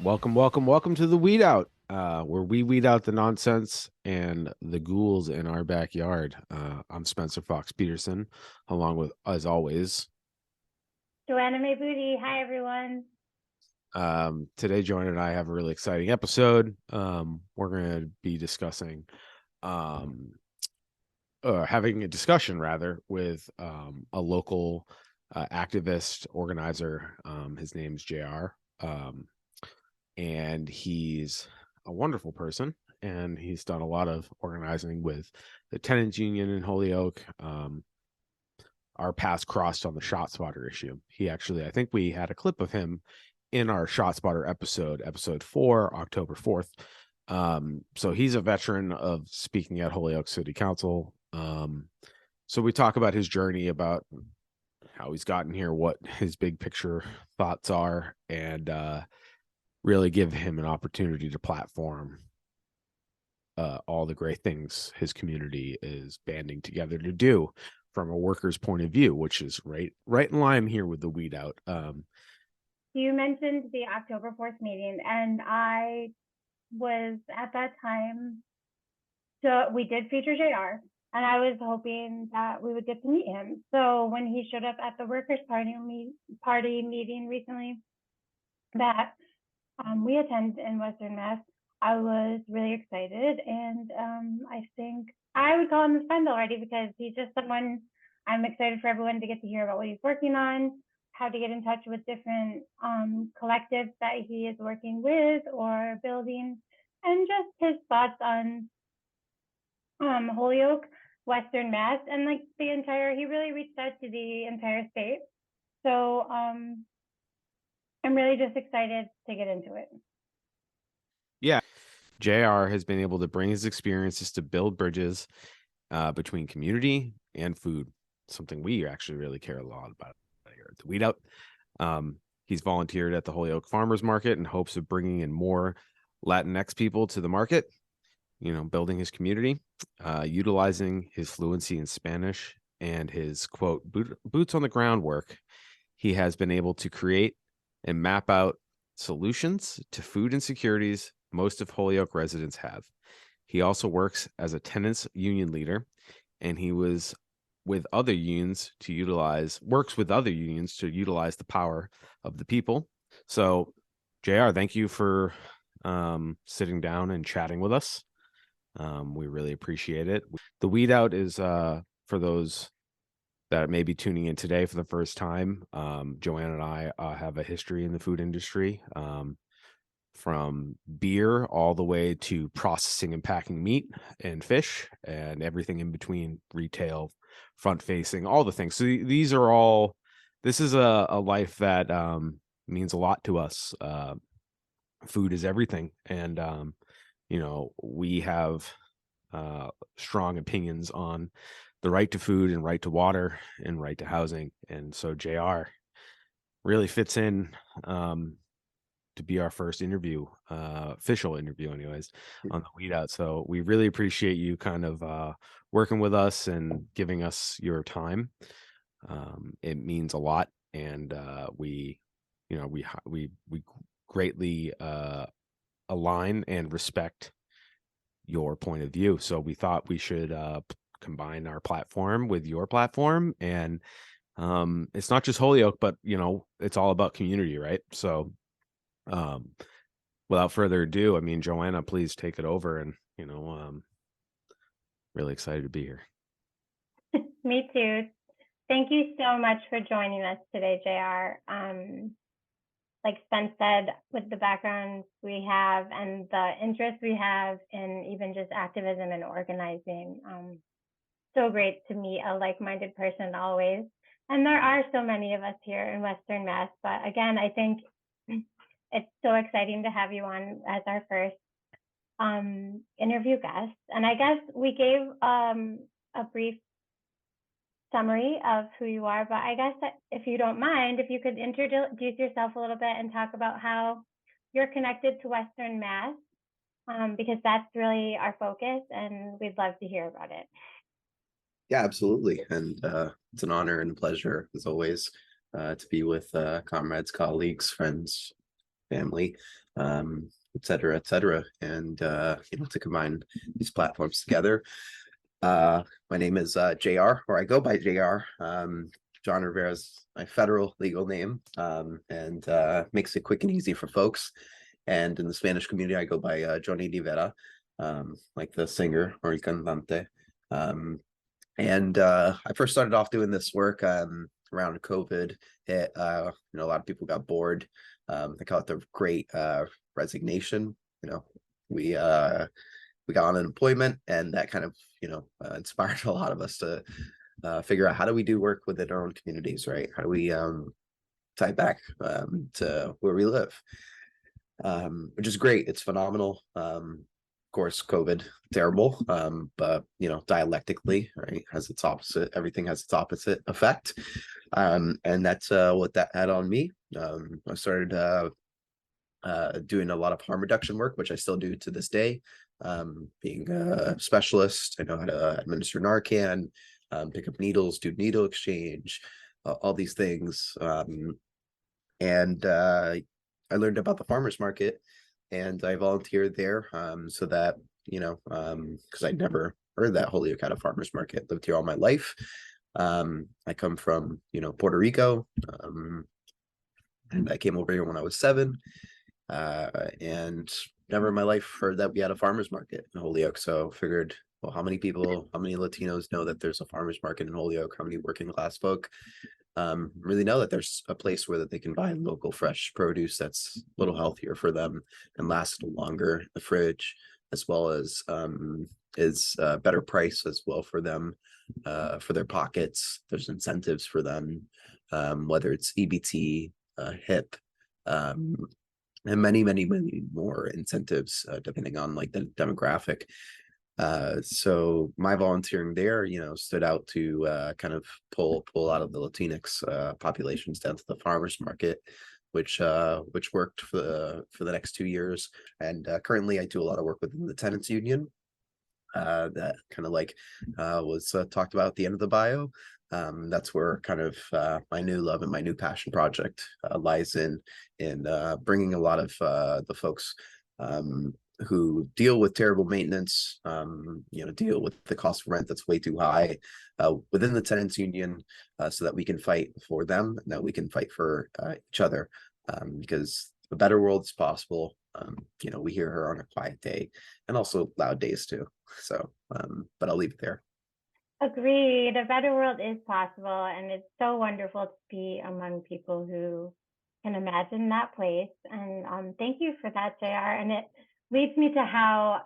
Welcome to the Weed Out, where we weed out the nonsense and the ghouls in our backyard. I'm Spencer Fox Peterson, along with, as always, Joanna May Booty. Hi, everyone. today Joanna and I have a really exciting episode. We're going to be discussing, um, having a discussion rather with a local activist organizer. His name's JR. And he's a wonderful person, and he's done a lot of organizing with the tenants union in Holyoke. Our paths crossed on the shot spotter issue. He actually, I think we had a clip of him in our shot spotter episode 4, October 4th. So he's a veteran of speaking at Holyoke City Council. So we talk about his journey, about how he's gotten here, what his big picture thoughts are, and really give him an opportunity to platform all the great things his community is banding together to do from a worker's point of view, which is right in line here with the Weed Out. You mentioned the October 4th meeting, and I was at that time. So we did feature JR, and I was hoping that we would get to meet him. So when he showed up at the Workers' Party meeting recently that we attend in Western Mass, I was really excited, and I think I would call him a friend already, because he's just someone I'm excited for everyone to get to hear about what he's working on, how to get in touch with different collectives that he is working with or building, and just his thoughts on Holyoke, Western Mass, and like the entire. He really reached out to the entire state, so I'm really just excited to get into it. Yeah, JR has been able to bring his experiences to build bridges between community and food, something we actually really care a lot about here at the Weed Out. He's volunteered at the Holyoke Farmers Market in hopes of bringing in more Latinx people to the market, building his community, utilizing his fluency in Spanish and his, quote, boots on the ground work. He has been able to create and map out solutions to food insecurities most of Holyoke residents have. He also works as a tenants union leader, and he was with other unions works with other unions to utilize the power of the people. So, JR, thank you for sitting down and chatting with us. We really appreciate it. The Weed Out is for those that may be tuning in today for the first time. Joanne and I have a history in the food industry, from beer all the way to processing and packing meat and fish and everything in between, retail, front facing, all the things. So this is a life that means a lot to us. Food is everything. And, we have strong opinions on the right to food and right to water and right to housing. And so JR really fits in to be our first interview, official interview anyways, on the Weed Out. So we really appreciate you kind of working with us and giving us your time. It means a lot. And we greatly align and respect your point of view. So we thought we should combine our platform with your platform. And it's not just Holyoke, but it's all about community, right? So without further ado, I mean, Joanna, please take it over. And really excited to be here. Me too. Thank you so much for joining us today, JR. Like Spence said, with the background we have and the interest we have in even just activism and organizing, so great to meet a like-minded person always. And there are so many of us here in Western Mass, but again, I think it's so exciting to have you on as our first interview guest. And I guess we gave a brief summary of who you are, but I guess that if you don't mind, if you could introduce yourself a little bit and talk about how you're connected to Western Mass, because that's really our focus, and we'd love to hear about it. Yeah, absolutely. And it's an honor and a pleasure, as always, to be with comrades, colleagues, friends, family, et cetera, et cetera. And, to combine these platforms together. My name is JR, or I go by JR. John Rivera is my federal legal name, and makes it quick and easy for folks. And in the Spanish community, I go by Johnny Rivera, like the singer or el cantante. And I first started off doing this work around COVID. A lot of people got bored. They call it the Great Resignation. We got unemployment, and that kind of inspired a lot of us to figure out how do we do work within our own communities, right? How do we tie back to where we live, which is great. It's phenomenal. Of course, COVID, terrible, but dialectically, right, has its opposite. Everything has its opposite effect, and that's what that had on me. I started doing a lot of harm reduction work, which I still do to this day. Being a specialist, I know how to administer Narcan, pick up needles, do needle exchange, all these things. And I learned about the farmers market, and I volunteered there, so that, because I'd never heard that Holyoke had a farmers market. Lived here all my life. I come from, Puerto Rico, and I came over here when I was 7, and never in my life heard that we had a farmers market in Holyoke. So figured, well, how many Latinos know that there's a farmers market in Holyoke? How many working class folk really know that there's a place where that they can buy local fresh produce that's a little healthier for them and lasts longer in the fridge, as well as is better price as well for them, for their pockets. There's incentives for them, whether it's EBT, HIP, and many, many, many more incentives, depending on like the demographic. So my volunteering there, stood out to kind of pull out of the Latinx populations down to the farmers market, which worked for the next 2 years. And currently, I do a lot of work within the tenants union. That kind of like was talked about at the end of the bio. That's where kind of my new love and my new passion project lies in bringing a lot of the folks who deal with terrible maintenance, deal with the cost of rent that's way too high within the tenants union, so that we can fight for them and that we can fight for each other, because a better world is possible. We hear her on a quiet day and also loud days too. So, but I'll leave it there. Agreed. A better world is possible, and it's so wonderful to be among people who can imagine that place. And thank you for that, JR. And it leads me to how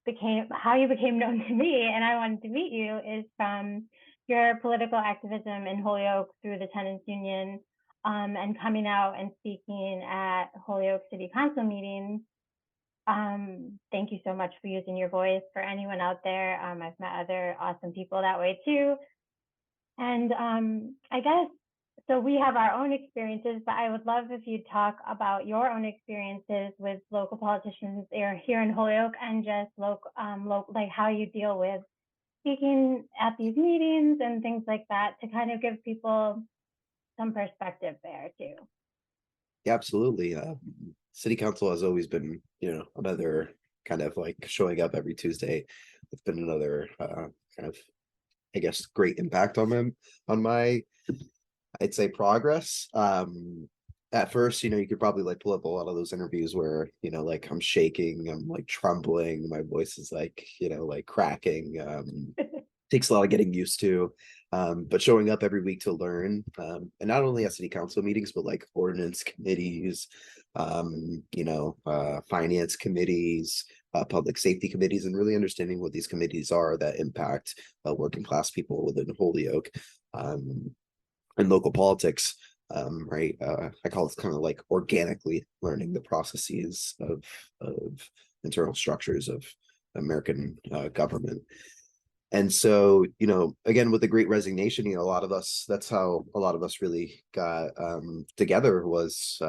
you became known to me, and I wanted to meet you, is from your political activism in Holyoke through the tenants union, and coming out and speaking at Holyoke City Council meetings. Thank you so much for using your voice. For anyone out there, I've met other awesome people that way too. And I guess, so we have our own experiences, but I would love if you'd talk about your own experiences with local politicians here in Holyoke, and just like how you deal with speaking at these meetings and things like that, to kind of give people some perspective there too. Yeah, absolutely. City council has always been, another kind of like showing up every Tuesday. It's been another kind of, I guess, great impact on my, I'd say, progress. At first, you could probably like pull up a lot of those interviews where, like I'm shaking, I'm like trembling, my voice is like, like cracking. Takes a lot of getting used to, but showing up every week to learn, and not only at city council meetings, but like ordinance committees, finance committees, public safety committees, and really understanding what these committees are that impact working class people within Holyoke, and local politics. Right. I call it kind of like organically learning the processes of internal structures of American government. And so, again, with the Great Resignation, a lot of us, that's how a lot of us really got together, was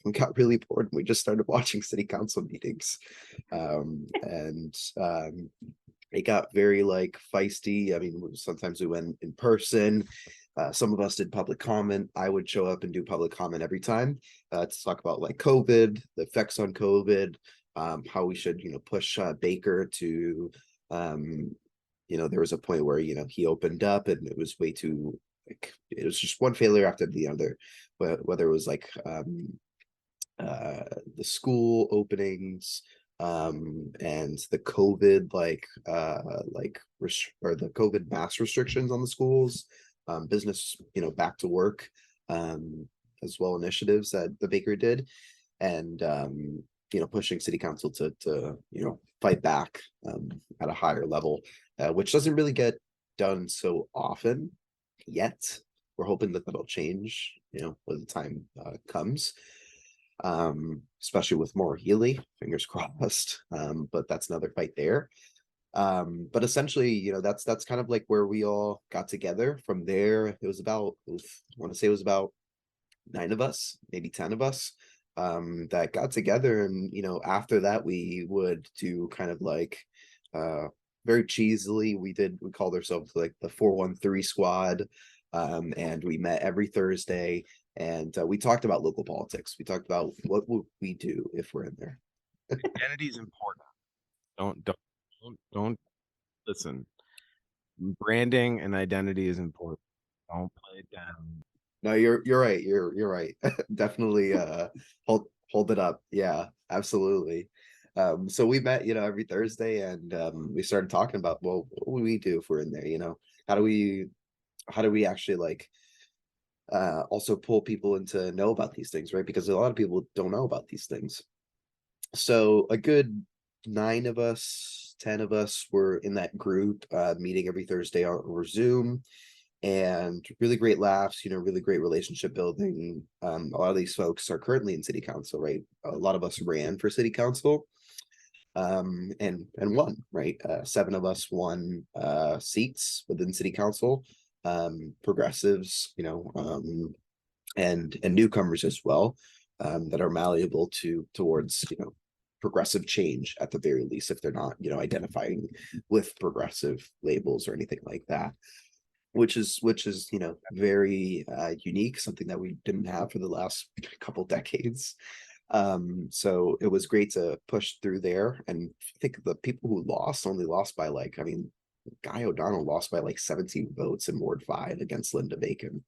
we got really bored and we just started watching city council meetings. And it got very like feisty. I mean, sometimes we went in person, Some of us did public comment. I would show up and do public comment every time to talk about like COVID, the effects on COVID, how we should, push Baker to, there was a point where, he opened up and it was way too, like, it was just one failure after the other, whether it was like the school openings, and the COVID or the COVID mass restrictions on the schools, business, back to work, as well initiatives that the bakery did, and pushing city council to fight back at a higher level, which doesn't really get done so often yet. We're hoping that that'll change, when the time comes, especially with more Healy, fingers crossed. But that's another fight there. But essentially, that's kind of like where we all got together. From there, I want to say it was about 9 of us, maybe 10 of us, that got together. And, after that, we would do kind of like, very cheesily, we called ourselves like the 413 squad. And we met every Thursday, and we talked about local politics. We talked about what would we do if we're in there. Identity is important. Don't listen. Branding and identity is important. Don't play it down. No, you're right. You're right. Definitely hold it up. Yeah, absolutely. So we met, every Thursday, and we started talking about, well, what would we do if we're in there? How do we actually like also pull people in to know about these things, right? Because a lot of people don't know about these things. So a good 9 of us, 10 of us were in that group, meeting every Thursday over Zoom, and really great laughs, really great relationship building. A lot of these folks are currently in city council, right? A lot of us ran for city council, and won, right? 7 of us won seats within city council, progressives, and newcomers as well, that are malleable towards progressive change at the very least, if they're not identifying with progressive labels or anything like that, which is very unique, something that we didn't have for the last couple decades. So it was great to push through there, and I think the people who lost only lost by Guy O'Donnell lost by 17 votes in Ward 5 against Linda Bacon.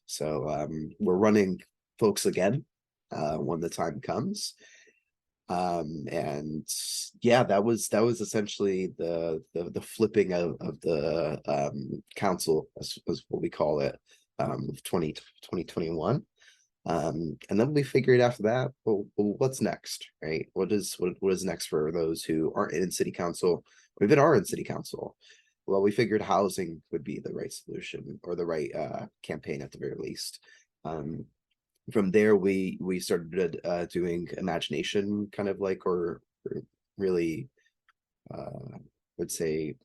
So we're running folks again when the time comes. And yeah, that was essentially the flipping of the council, as what we call it, 2021. And then we figured after that, well, what's next, right? What is next for those who aren't in city council, or even are in city council? Well, we figured housing would be the right solution, or the right campaign at the very least. From there, we started doing imagination, kind of or really, would say,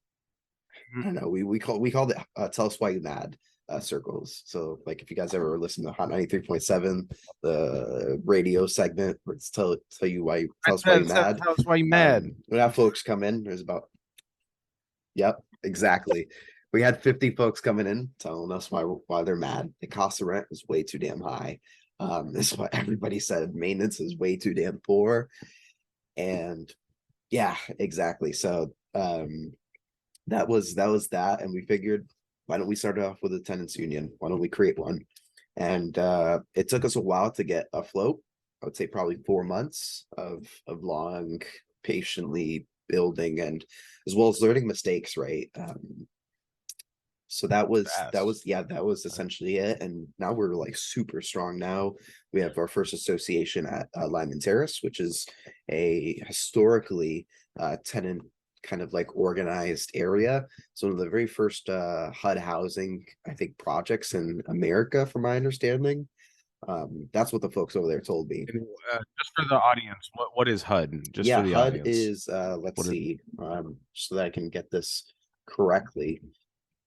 I don't know. We called it "Tell Us Why You Mad" circles. So if you guys ever listen to Hot 93.7, the radio segment where it's tell you why, tell us why you mad. Tell us why you mad. When our folks come in, there's about, yep, exactly. We had 50 folks coming in telling us why they're mad. The cost of rent was way too damn high. This is what everybody said. Maintenance is way too damn poor. And yeah, exactly. So that was that. And we figured, why don't we start off with a tenants union? Why don't we create one? And it took us a while to get afloat. I would say probably 4 months of long, patiently building, and as well as learning mistakes, right? So that was essentially it. And now we're super strong. Now we have our first association at Lyman Terrace, which is a historically tenant kind of organized area. So one of the very first HUD housing, I think, projects in America, from my understanding. That's what the folks over there told me. And, just for the audience, what is HUD? Just for the HUD audience. Is let's see, so that I can get this correctly.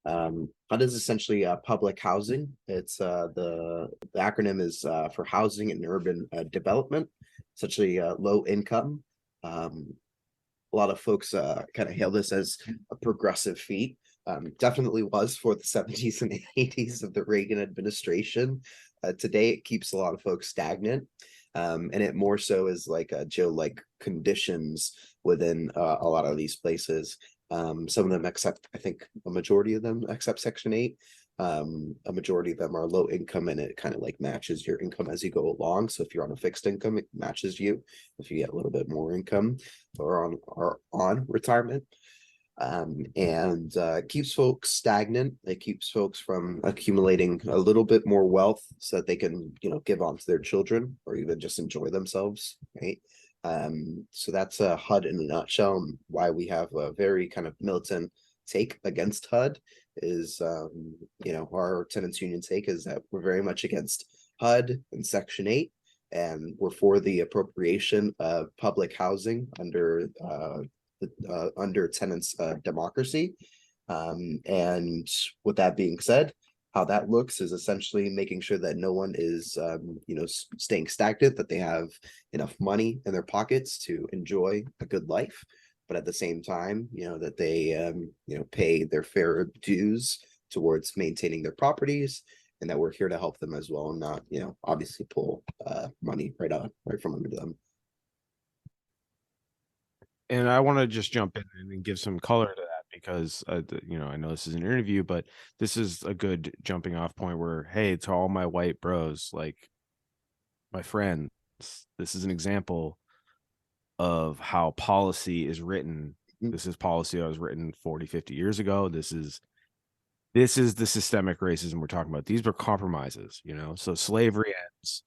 HUD is essentially public housing. It's the acronym is for housing and urban development, essentially low income. A lot of folks kind of hail this as a progressive feat, Definitely was for the 70s and 80s of the Reagan administration. Today, it keeps a lot of folks stagnant. And it more so is like Joe-like conditions within a lot of these places. Some of them accept, I think a majority of them accept Section 8. A majority of them are low income, and it kind of like matches your income as you go along. So if you're on a fixed income, it matches you. If you get a little bit more income or on retirement, and keeps folks stagnant. It keeps folks from accumulating a little bit more wealth so that they can, give on to their children or even just enjoy themselves, right? So that's HUD in a nutshell, and why we have a very kind of militant take against HUD is, our tenants union take is that we're very much against HUD and Section 8, and we're for the appropriation of public housing under tenants democracy. And with that being said, how that looks is essentially making sure that no one is staying stagnant, that they have enough money in their pockets to enjoy a good life, but at the same time, that they pay their fair dues towards maintaining their properties, and that we're here to help them as well, and not obviously pull money right from under them. And I want to just jump in and give some color to that because, I know this is an interview, but this is a good jumping off point where, hey, to all my white bros, like my friends, this is an example of how policy is written. This is policy that was written 40, 50 years ago. This is the systemic racism we're talking about. These were compromises, so slavery ends.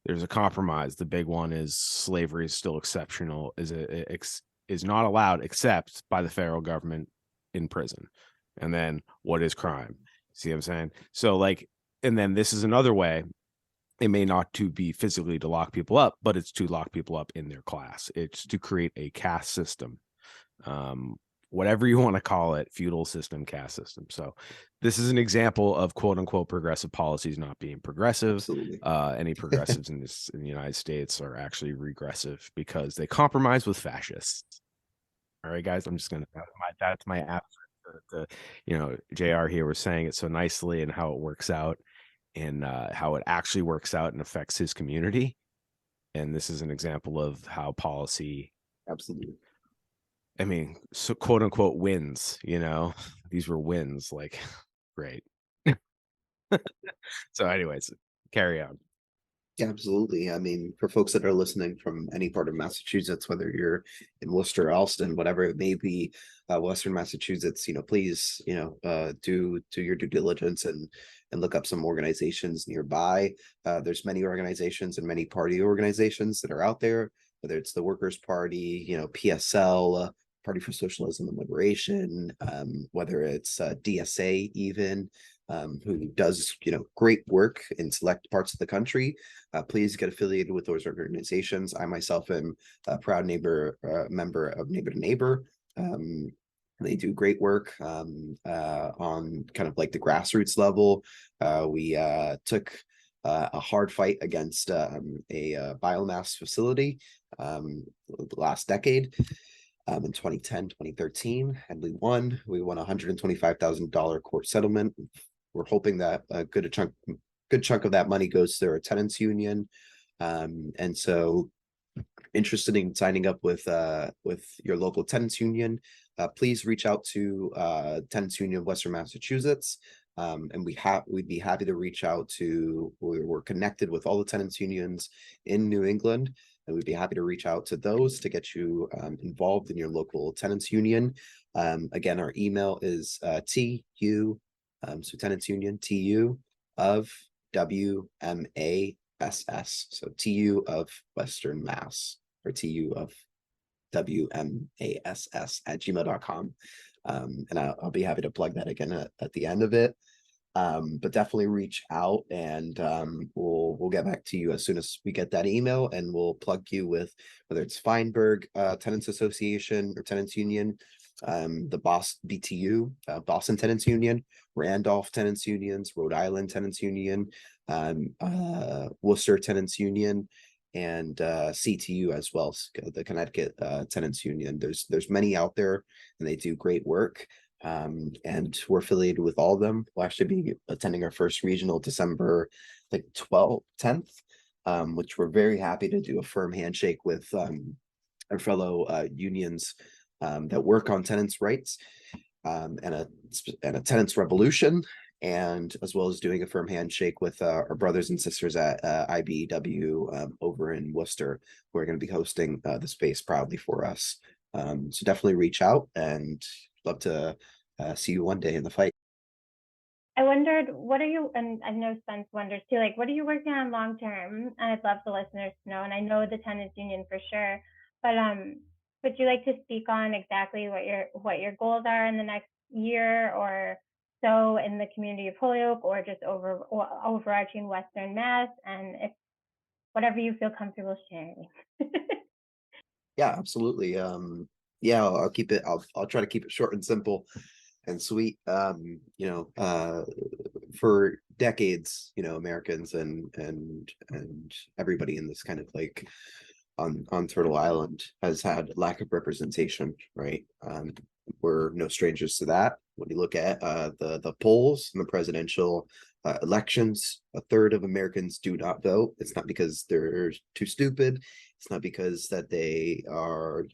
There's a compromise. The big one is slavery is still exceptional, is not allowed except by the federal government in prison. And then what is crime? See what I'm saying? So and then this is another way. It may not to be physically to lock people up, but it's to lock people up in their class. It's to create a caste system. Whatever you want to call it, feudal system, caste system. So this is an example of quote unquote progressive policies not being progressive. Absolutely. Any progressives in the United States are actually regressive because they compromise with fascists. All right, guys, I'm just gonna that's my app. JR here was saying it so nicely and how it works out and how it actually works out and affects his community. And this is an example of how policy, absolutely, I mean, so quote unquote wins, these were wins, great. So anyways, carry on. Yeah, absolutely. I mean, for folks that are listening from any part of Massachusetts, whether you're in Worcester, Allston, whatever it may be, Western Massachusetts, please, do your due diligence and look up some organizations nearby. There's many organizations and many party organizations that are out there, whether it's the Workers' Party, PSL, Party for Socialism and Liberation, whether it's DSA even. Who does great work in select parts of the country. Please get affiliated with those organizations. I myself am a proud member of Neighbor to Neighbor. They do great work on kind of like the grassroots level. We took a hard fight against a biomass facility the last decade. In 2010, 2013, and we won $125,000 court settlement. We're hoping that a good chunk of that money goes to our tenants union. And so interested in signing up with your local tenants union, please reach out to Tenants Union of Western Massachusetts. And we'd be happy to reach out to, we're connected with all the tenants unions in New England, and we'd be happy to reach out to those to get you involved in your local tenants union. Again, our email is TU, so tenants union, TU of WMASS, so TU of Western Mass, or TU of WMASS at gmail.com. And I'll be happy to plug that again at the end of it. But definitely reach out, and we'll get back to you as soon as we get that email, and we'll plug you with whether it's Feinberg Tenants Association or Tenants Union, the BTU, Boston Tenants Union, Randolph Tenants Unions, Rhode Island Tenants Union, Worcester Tenants Union, and CTU as well, the Connecticut Tenants Union. There's many out there, and they do great work. And we're affiliated with all of them. We'll actually be attending our first regional December like 12th, 10th, which we're very happy to do a firm handshake with our fellow unions that work on tenants' rights, and a tenants' revolution, and as well as doing a firm handshake with our brothers and sisters at IBEW over in Worcester, who are going to be hosting the space proudly for us. So definitely reach out, and love to see you one day in the fight. I wondered, what are you, and I know Spence wonders too, like, what are you working on long term? And I'd love the listeners to know, and I know the tenants union for sure, but would you like to speak on exactly what your goals are in the next year or so in the community of Holyoke, or just overarching Western Mass, and if whatever you feel comfortable sharing? Yeah, absolutely. Yeah, I'll keep it. I'll try to keep it short and simple and sweet. For decades, Americans and everybody in this kind of like on Turtle Island has had lack of representation, right? We're no strangers to that. When you look at the polls in the presidential elections, a third of Americans do not vote. It's not because they're too stupid. It's not because that they are,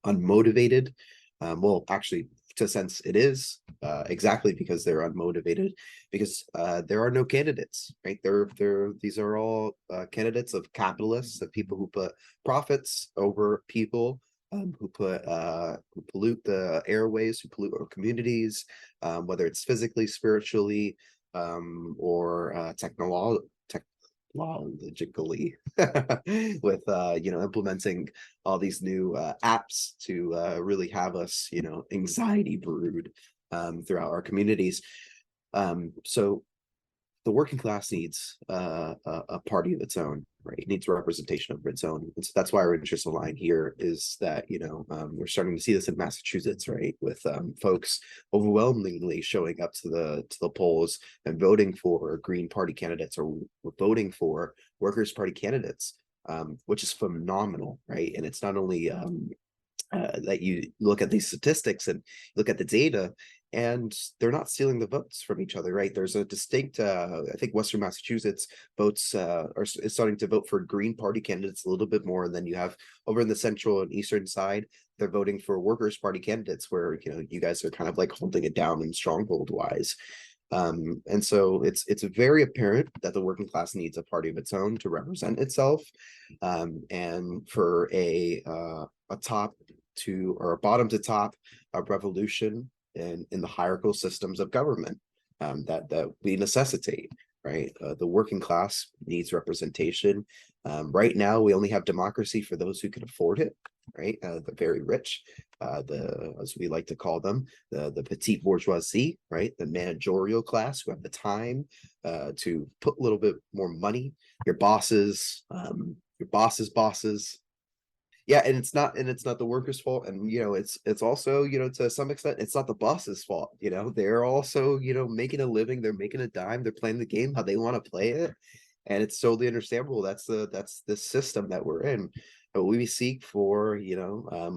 unmotivated. Well, actually, to sense it is exactly because they're unmotivated, because there are no candidates, right? These are all candidates of capitalists, of people who put profits over people, who pollute the airways, who pollute our communities, whether it's physically, spiritually, or technologically, with implementing all these new apps to really have us anxiety brood throughout our communities. So the working class needs a party of its own, right? It needs representation of its own. And so that's why our interest align here is that, we're starting to see this in Massachusetts, right? With folks overwhelmingly showing up to the polls and voting for Green Party candidates, or voting for Workers' Party candidates, which is phenomenal, right? And it's not only that you look at these statistics and look at the data, and they're not stealing the votes from each other, right? There's a distinct, I think Western Massachusetts votes is starting to vote for Green Party candidates a little bit more, and then you have over in the central and eastern side, they're voting for Workers' Party candidates, where you guys are kind of like holding it down in stronghold wise. And so it's very apparent that the working class needs a party of its own to represent itself, and for a top to, or a bottom to top, a revolution in the hierarchical systems of government that we necessitate, right? The working class needs representation. Right now, we only have democracy for those who can afford it, right? The very rich, as we like to call them, the petite bourgeoisie, right? The managerial class who have the time to put a little bit more money. Your bosses, bosses. Yeah, and it's not the workers' fault, and it's also, to some extent, it's not the boss's fault. They're also, making a living, they're making a dime, they're playing the game how they want to play it, and it's totally understandable. That's the system that we're in. But we seek for,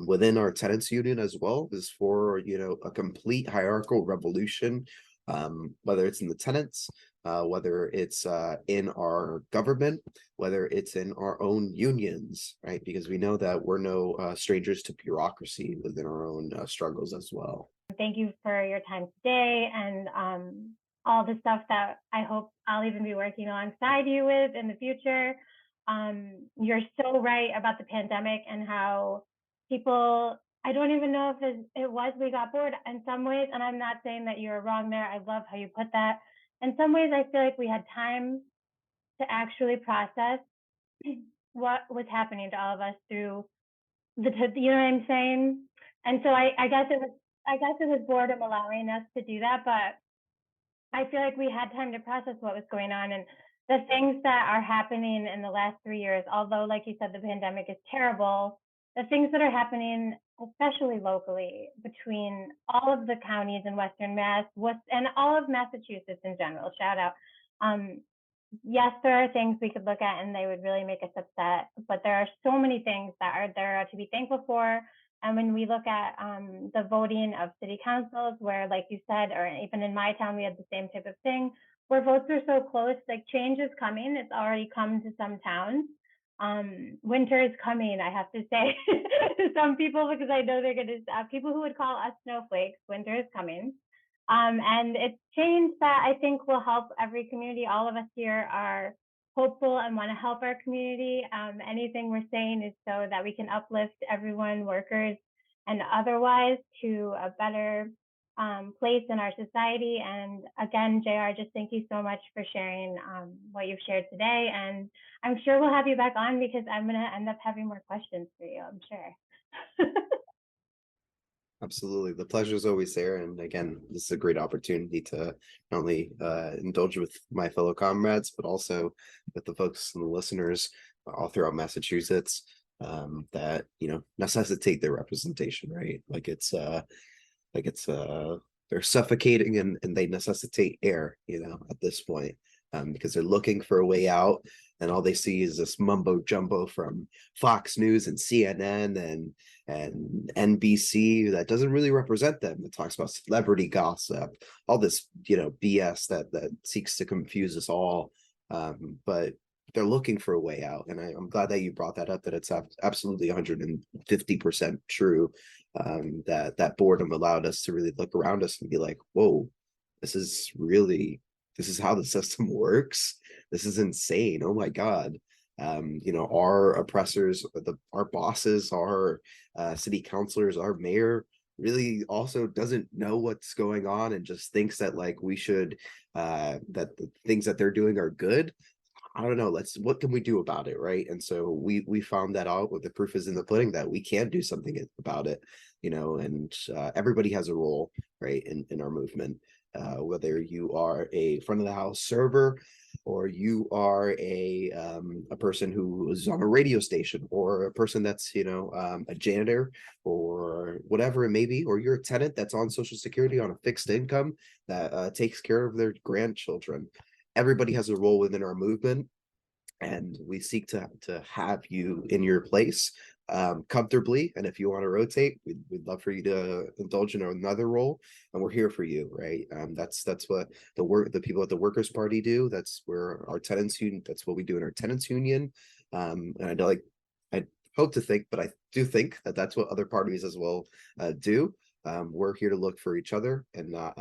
within our tenants union as well, is for, a complete hierarchical revolution, whether it's in the tenants, whether it's in our government, whether it's in our own unions, right? Because we know that we're no strangers to bureaucracy within our own struggles as well. Thank you for your time today, and all the stuff that I hope I'll even be working alongside you with in the future. You're so right about the pandemic and how people, I don't even know if it was we got bored in some ways, and I'm not saying that you're wrong there. I love how you put that. In some ways, I feel like we had time to actually process what was happening to all of us through you know what I'm saying? And so I guess it was boredom allowing us to do that, but I feel like we had time to process what was going on, and the things that are happening in the last 3 years, although like you said, the pandemic is terrible, the things that are happening, especially locally, between all of the counties in Western Mass, and all of Massachusetts in general, shout out. Yes, there are things we could look at and they would really make us upset, but there are so many things that are there to be thankful for, And when we look at the voting of city councils, where, like you said, or even in my town, we had the same type of thing, where votes are so close, like change is coming. It's already come to some towns. Winter is coming, I have to say to some people, because I know they're going to, people who would call us snowflakes, winter is coming. And it's change that I think will help every community. All of us here are hopeful and want to help our community. Anything we're saying is so that we can uplift everyone, workers and otherwise, to a better place in our society. And again, JR, just thank you so much for sharing what you've shared today. And I'm sure we'll have you back on, because I'm going to end up having more questions for you, I'm sure. Absolutely. The pleasure is always there. And again, this is a great opportunity to not only indulge with my fellow comrades, but also with the folks and the listeners all throughout Massachusetts that, necessitate their representation, right? They're suffocating and they necessitate air, at this point, because they're looking for a way out. And all they see is this mumbo jumbo from Fox News and CNN and NBC that doesn't really represent them. It talks about celebrity gossip, all this, BS that seeks to confuse us all. But they're looking for a way out. And I'm glad that you brought that up, that it's absolutely 150% true. That boredom allowed us to really look around us and be like, whoa, this is how the system works. This is insane. Oh my God. Our oppressors, our bosses, our city councilors, our mayor really also doesn't know what's going on and just thinks that like we should that the things that they're doing are good. I don't know. What can we do about it, right? And so we found that out. With the proof is in the pudding that we can do something about it, and everybody has a role, right, in our movement. Whether you are a front of the house server, or you are a person who is on a radio station, or a person that's a janitor, or whatever it may be, or you're a tenant that's on Social Security on a fixed income that takes care of their grandchildren. Everybody has a role within our movement, and we seek to have you in your place comfortably. And if you want to rotate, we'd love for you to indulge in another role, and we're here for you, right? That's what the people at the Workers' Party do. That's where our tenants union. That's what we do in our tenants union. And I hope to think, but I do think that that's what other parties as well do. We're here to look for each other and not,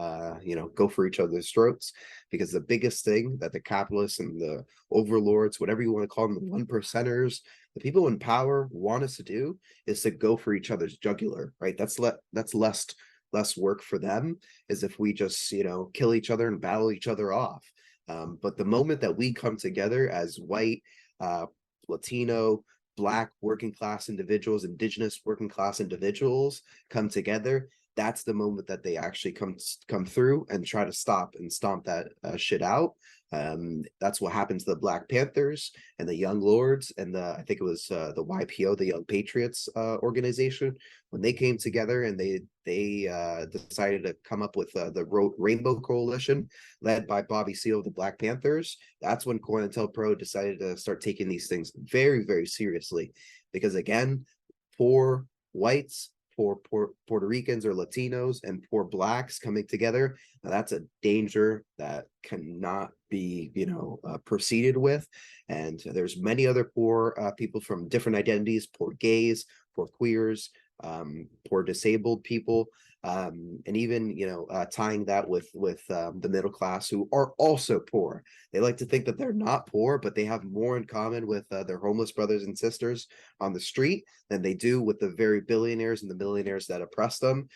go for each other's throats, because the biggest thing that the capitalists and the overlords, whatever you want to call them, the one percenters, the people in power want us to do is to go for each other's jugular, right? That's less work for them, is if we just, kill each other and battle each other off. But the moment that we come together as white, Latino, Black working class individuals, indigenous working class individuals come together, that's the moment that they actually come through and try to stop and stomp that shit out. That's what happened to the Black Panthers and the Young Lords and I think it was the YPO, the Young Patriots organization, when they came together and they decided to come up with the Rainbow Coalition led by Bobby Seale of the Black Panthers. That's when COINTELPRO decided to start taking these things very, very seriously, because again, poor whites, poor Puerto Ricans or Latinos, and poor Blacks coming together, now that's a danger that cannot be proceeded with. And there's many other poor people from different identities, poor gays, poor queers, poor disabled people, and even tying that with the middle class, who are also poor. They like to think that they're not poor, but they have more in common with their homeless brothers and sisters on the street than they do with the very billionaires and the millionaires that oppress them.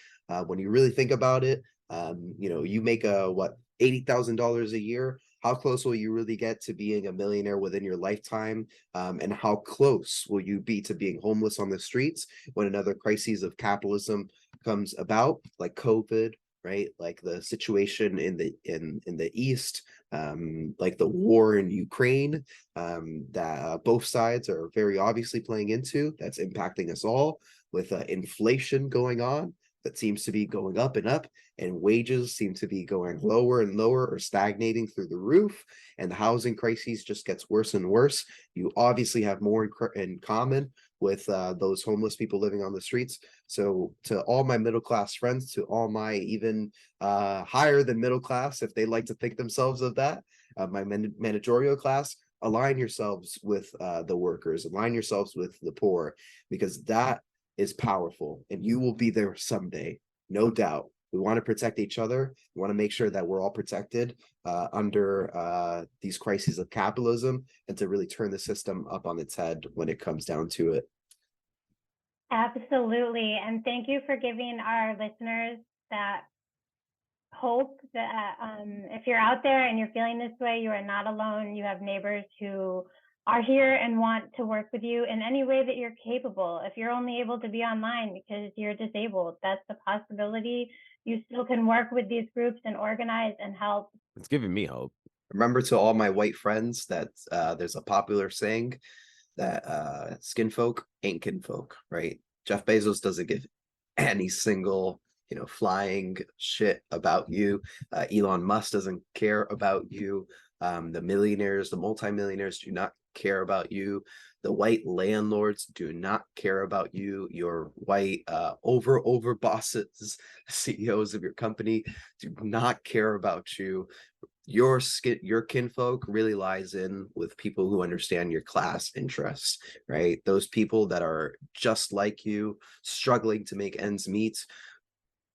When you really think about it, you make $80,000 a year. How close will you really get to being a millionaire within your lifetime? And how close will you be to being homeless on the streets when another crisis of capitalism comes about, like COVID, right? Like the situation in the East, like the war in Ukraine, that both sides are very obviously playing into. That's impacting us all, with inflation going on that seems to be going up and up, and wages seem to be going lower and lower or stagnating through the roof, and the housing crisis just gets worse and worse. You obviously have more in common with those homeless people living on the streets. So to all my middle class friends, to all my even higher than middle class, if they like to think themselves of that, my managerial class, align yourselves with the workers, align yourselves with the poor, because that is powerful and you will be there someday, no doubt. We want to protect each other. We want to make sure that we're all protected under these crises of capitalism, and to really turn the system up on its head when it comes down to it. Absolutely. And thank you for giving our listeners that hope that if you're out there and you're feeling this way, you are not alone. You have neighbors who are here and want to work with you in any way that you're capable. If you're only able to be online because you're disabled, that's a possibility. You still can work with these groups and organize and help. It's giving me hope. Remember, to all my white friends, that there's a popular saying that skin folk ain't kinfolk, right? Jeff Bezos doesn't give any single flying shit about you. Elon Musk doesn't care about you. The millionaires, the multimillionaires do not care about you. The white landlords do not care about you. Your white over bosses, CEOs of your company, do not care about you. Your kinfolk really lies in with people who understand your class interests, right? Those people that are just like you, struggling to make ends meet,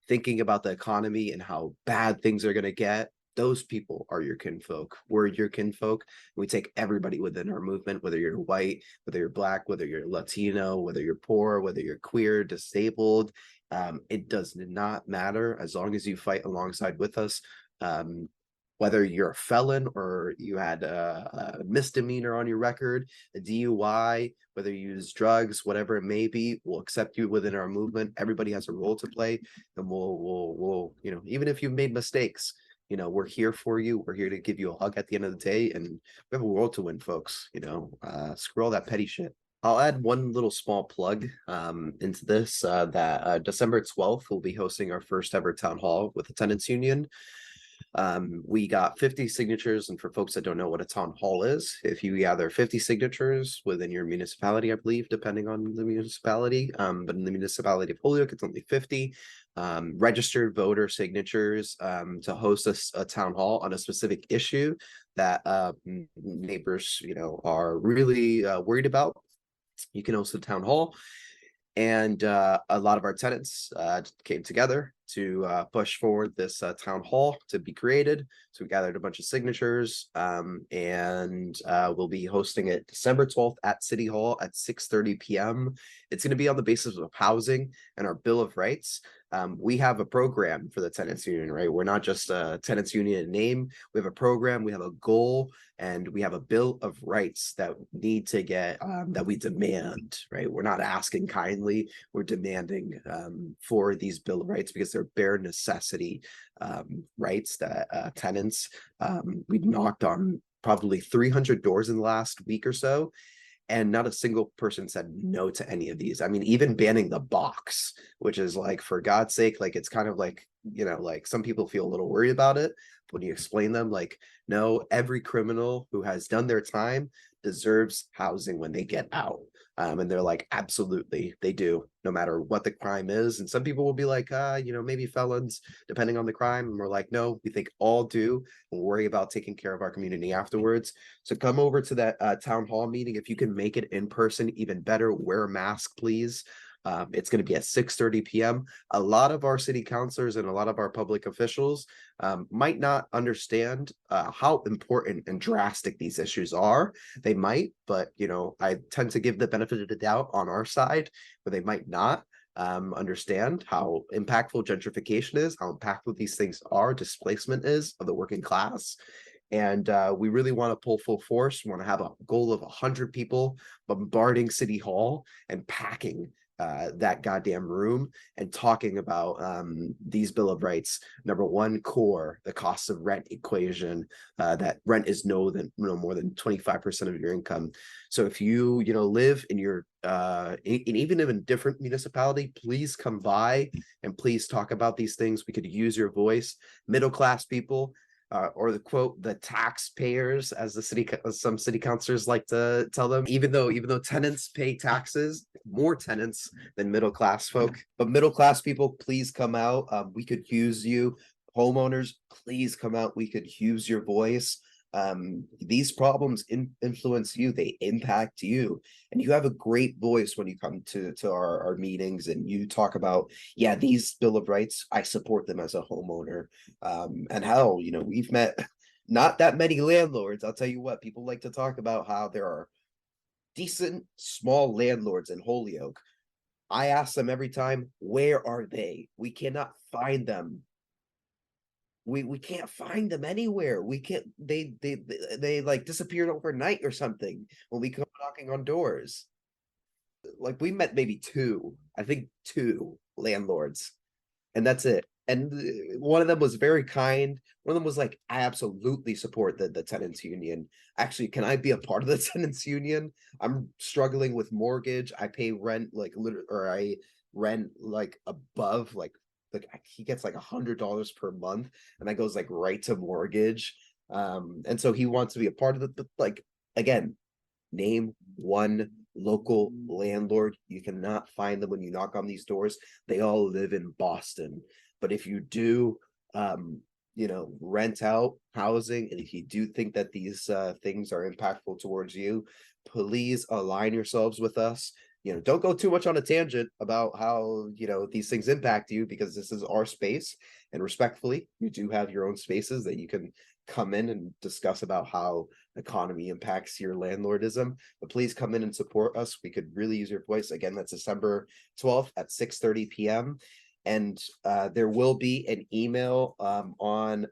thinking about the economy and how bad things are going to get. Those people are your kinfolk. We're your kinfolk. We take everybody within our movement, whether you're white, whether you're black, whether you're Latino, whether you're poor, whether you're queer, disabled. It does not matter as long as you fight alongside with us. Whether you're a felon or you had a misdemeanor on your record, a DUI, whether you use drugs, whatever it may be, we'll accept you within our movement. Everybody has a role to play, and we'll even if you've made mistakes, we're here for you. We're here to give you a hug at the end of the day, and we have a world to win, folks. Screw all that petty shit. I'll add one little small plug into this, that December 12th, we'll be hosting our first ever town hall with the tenants union. We got 50 signatures, and for folks that don't know what a town hall is, if you gather 50 signatures within your municipality, I believe, depending on the municipality, but in the municipality of Holyoke, it's only 50 registered voter signatures to host a town hall on a specific issue that neighbors, are really worried about. You can host a town hall. And a lot of our tenants came together to push forward this town hall to be created. So we gathered a bunch of signatures, and we'll be hosting it December 12th at City Hall at 6:30 p.m. It's going to be on the basis of housing and our Bill of Rights. We have a program for the tenants union, right? We're not just a tenants union in name. We have a program, we have a goal, and we have a Bill of Rights that need to get, that we demand, right? We're not asking kindly, we're demanding for these Bill of Rights, because they're bare necessity rights that tenants, we knocked on probably 300 doors in the last week or so, and not a single person said no to any of these. I mean, even banning the box, which is like, for God's sake, like, it's kind of like, like some people feel a little worried about it. When you explain them, like, no, every criminal who has done their time deserves housing when they get out. And they're like, absolutely, they do, no matter what the crime is. And some people will be like, maybe felons, depending on the crime. And we're like, no, we think all do. We'll worry about taking care of our community afterwards. So come over to that town hall meeting. If you can make it in person, even better. Wear a mask, please. It's going to be at 6:30 p.m. A lot of our city councilors and a lot of our public officials might not understand how important and drastic these issues are. They might, but I tend to give the benefit of the doubt on our side, where they might not understand how impactful gentrification is, how impactful these things are, displacement is of the working class. And we really want to pull full force. We want to have a goal of 100 people bombarding City Hall and packing that goddamn room and talking about these Bill of Rights. Number one, core, the cost of rent equation, that rent is no more than 25% of your income. So if you live in your even in a different municipality, please come by and please talk about these things. We could use your voice. Middle class people, or the quote, the taxpayers, as some city councilors like to tell them, even though tenants pay taxes, more tenants than middle class folk. But middle class people, please come out. We could use you. Homeowners, please come out. We could use your voice. These problems influence you, they impact you, and you have a great voice when you come to our meetings and you talk about, yeah, these Bill of Rights, I support them as a homeowner. And hell, we've met not that many landlords. I'll tell you what, people like to talk about how there are decent small landlords in Holyoke. I ask them every time, where are they? We cannot find them. We can't find them anywhere. We can't. They like disappeared overnight or something when we come knocking on doors. Like, we met maybe two, I think two landlords, and that's it. And one of them was very kind. One of them was like, I absolutely support the tenants union. Actually, can I be a part of the tenants union? I'm struggling with mortgage. I pay rent like or I rent like above like he gets like $100 per month, and that goes like right to mortgage. And so he wants to be a part of the like, again, name one local landlord. You cannot find them when you knock on these doors. They all live in Boston. But if you do, rent out housing, and if you do think that these things are impactful towards you, please align yourselves with us. Don't go too much on a tangent about how, these things impact you, because this is our space. And respectfully, you do have your own spaces that you can come in and discuss about how economy impacts your landlordism. But please come in and support us. We could really use your voice. Again, that's December 12th at 6:30 p.m. And there will be an email on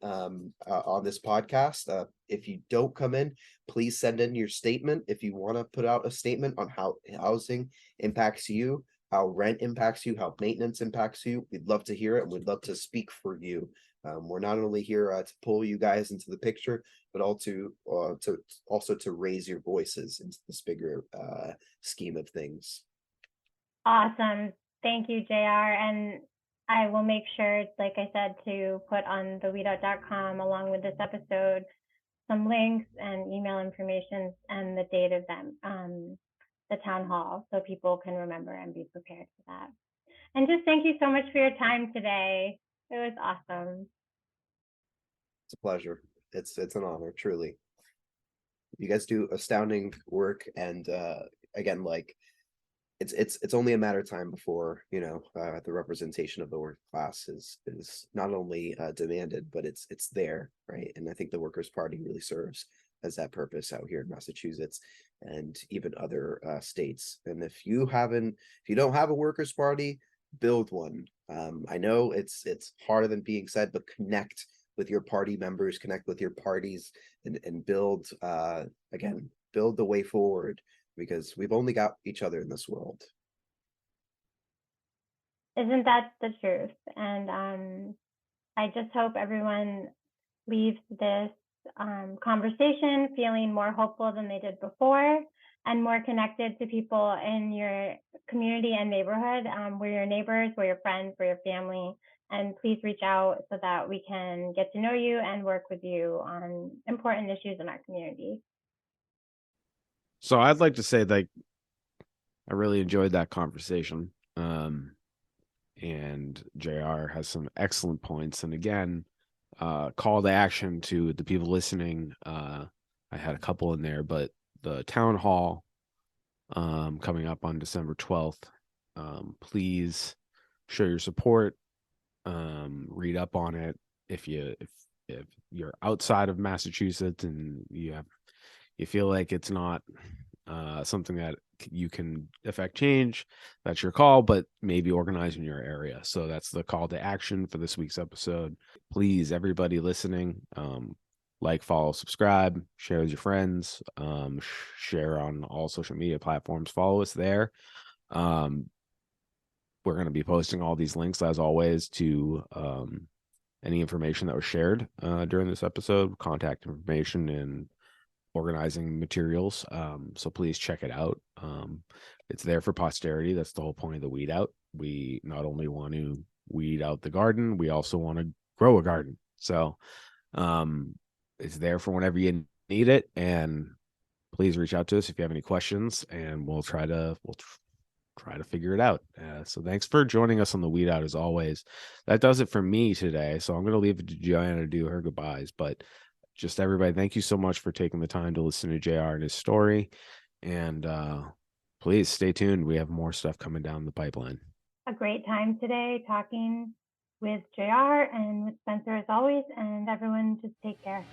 this podcast. If you don't come in, please send in your statement. If you want to put out a statement on how housing impacts you, how rent impacts you, how maintenance impacts you, we'd love to hear it, and we'd love to speak for you. We're not only here to pull you guys into the picture, but also to raise your voices into this bigger scheme of things. Awesome. Thank you, JR. And I will make sure, like I said, to put on the weedout.com along with this episode some links and email information and the date of them, the town hall, so people can remember and be prepared for that. And just thank you so much for your time today. It was awesome. It's a pleasure. It's an honor, truly. You guys do astounding work, and again, like, it's only a matter of time before the representation of the working class is not only demanded, but it's there, right? And I think the Workers' Party really serves as that purpose out here in Massachusetts and even other states. And if you don't have a Workers' Party, build one. I know it's harder than being said, but connect with your party members, connect with your parties, and build build the way forward, because we've only got each other in this world. Isn't that the truth? And I just hope everyone leaves this conversation feeling more hopeful than they did before, and more connected to people in your community and neighborhood. We're your neighbors, we're your friends, we're your family. And please reach out so that we can get to know you and work with you on important issues in our community. So I'd like to say that I really enjoyed that conversation. And JR has some excellent points. And again, call to action to the people listening. I had a couple in there, but the town hall coming up on December 12th. Please show your support. Read up on it. If you're outside of Massachusetts and you feel like it's not something that you can affect change, that's your call, but maybe organize in your area. So that's the call to action for this week's episode. Please, everybody listening, like, follow, subscribe, share with your friends, share on all social media platforms, follow us there. We're going to be posting all these links, as always, to any information that was shared during this episode, contact information, and organizing materials. So please check it out. It's there for posterity. That's the whole point of the Weed Out. We not only want to weed out the garden, we also want to grow a garden. So It's there for whenever you need it, and please reach out to us if you have any questions, and we'll try to figure it out. So thanks for joining us on the Weed Out as always. That does it for me today. So I'm going to leave it to Joanna to do her goodbyes. But just everybody, thank you so much for taking the time to listen to JR and his story. And please stay tuned. We have more stuff coming down the pipeline. A great time today talking with JR and with Spencer as always. And everyone, just take care.